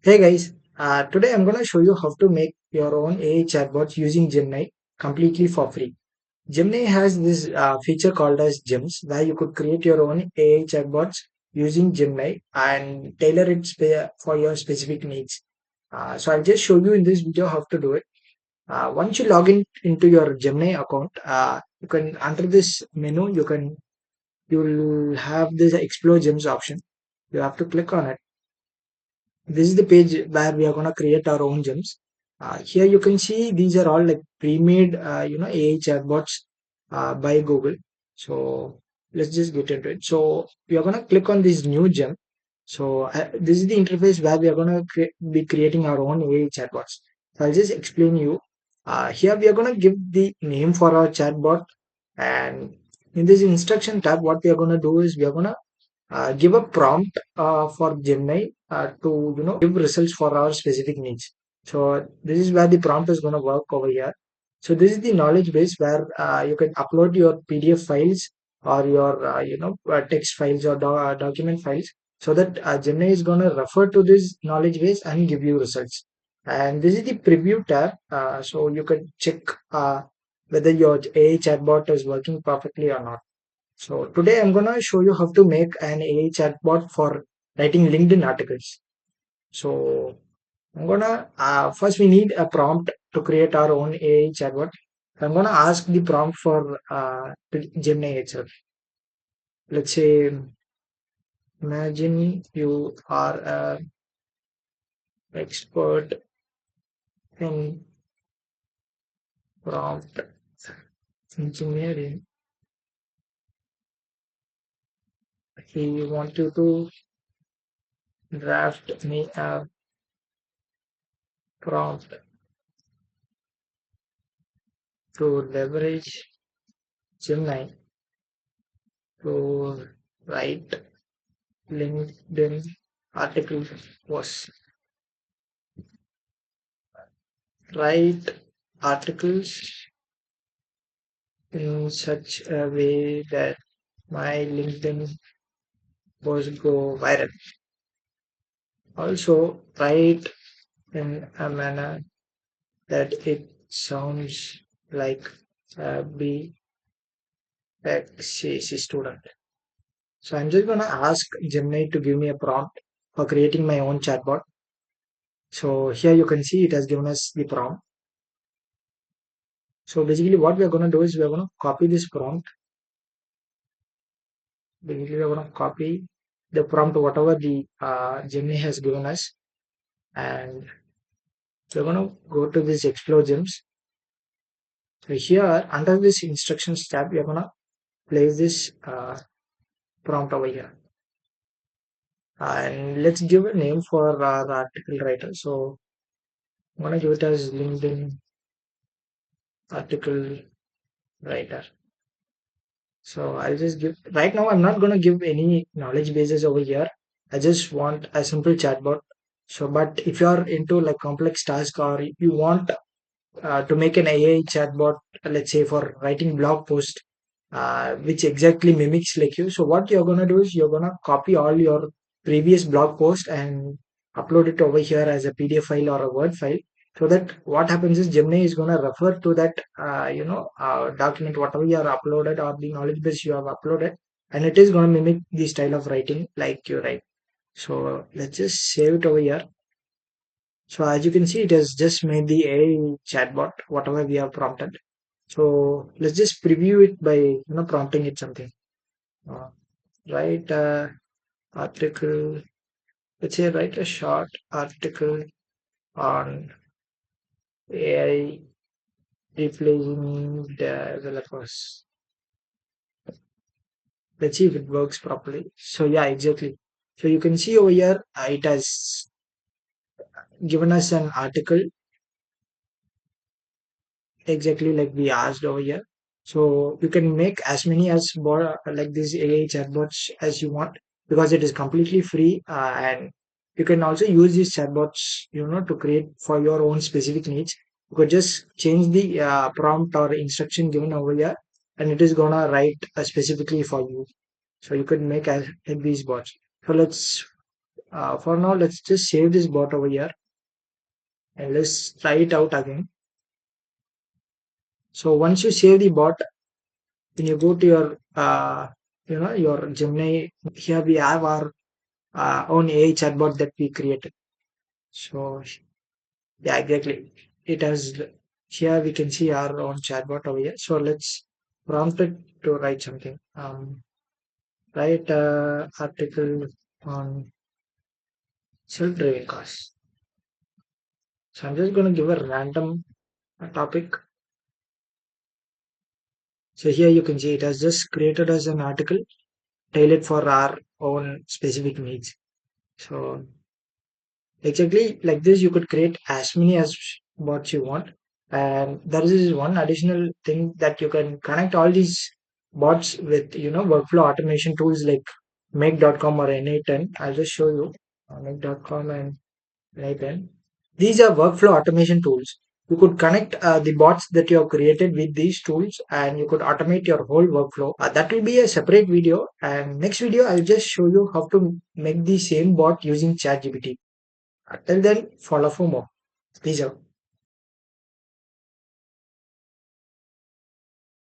Hey guys, today I'm going to show you how to make your own AI chatbots using Gemini completely for free. Gemini has this feature called as Gems where you could create your own AI chatbots using Gemini and tailor it for your specific needs. So I'll just show you in this video how to do it. Once you log in into your Gemini account, you can under this menu you'll have this Explore Gems option. You have to click on it. This is the page where we are going to create our own gems. Here you can see these are all like pre-made AI chatbots by Google. So let's just get into it. So we are going to click on this new gem. So this is the interface where we are going to be creating our own AI chatbots. So I'll just explain you. Here we are going to give the name for our chatbot, and in this instruction tab what we are going to do is we are going to give a prompt for Gemini to give results for our specific needs. So this is where the prompt is going to work over here. So this is the knowledge base where you can upload your PDF files or your text files or document files, so that Gemini is going to refer to this knowledge base and give you results. And this is the preview tab, so you can check whether your AI chatbot is working perfectly or not. So today I'm gonna show you how to make an AI chatbot for writing LinkedIn articles. So I'm gonna first we need a prompt to create our own AI chatbot. I'm gonna ask the prompt for Gemini itself. Let's say imagine you are an expert in prompt engineering. He want you to draft me a prompt to leverage Gemini to write LinkedIn article was write articles in such a way that my LinkedIn post go viral. Also, write in a manner that it sounds like a BXCC student. So I'm just gonna ask Gemini to give me a prompt for creating my own chatbot. So here you can see it has given us the prompt. So basically what we are going to do is we are going to copy this prompt. Basically we are going to copy the prompt whatever the Gemini has given us, and we're going to go to this explore gems. So here under this instructions tab we are going to place this prompt over here, and let's give a name for our article writer. So I'm going to give it as LinkedIn article writer. So I'll just give right now. I'm not going to give any knowledge bases over here. I just want a simple chatbot. So, but if you are into like complex task or you want to make an AI chatbot, let's say for writing blog post, which exactly mimics like you. So what you're going to do is you're going to copy all your previous blog post and upload it over here as a PDF file or a Word file. So that what happens is Gemini is going to refer to that, document, whatever you have uploaded or the knowledge base you have uploaded, and it is going to mimic the style of writing like you write. So let's just save it over here. So as you can see, it has just made the AI chatbot, whatever we have prompted. So let's just preview it by prompting it something. Uh, write a article. Let's say write a short article on AI replacing developers. Let's see if it works properly. So yeah, exactly. So you can see over here, it has given us an article exactly like we asked over here. So you can make as many as like these AI chatbots as you want, because it is completely free, and you can also use these chatbots, to create for your own specific needs. You could just change the prompt or instruction given over here, and it is gonna write specifically for you. So you could make as these bots. So let's For now, let's just save this bot over here and let's try it out again. So once you save the bot, when you go to your your Gemini, here we have our own AI chatbot that we created. So yeah, exactly. It has here we can see our own chatbot over here. So let's prompt it to write something. Write article on self-driving cars. So I'm just going to give a random topic. So here you can see it has just created as an article tailored for our own specific needs. So exactly like this, you could create as many as bots you want. And there is one additional thing that you can connect all these bots with, workflow automation tools like make.com or n8n. I'll just show you make.com and n8n. These are workflow automation tools. You could connect the bots that you have created with these tools and you could automate your whole workflow. That will be a separate video. And next video, I'll just show you how to make the same bot using ChatGPT. Till then, follow for more. Peace out.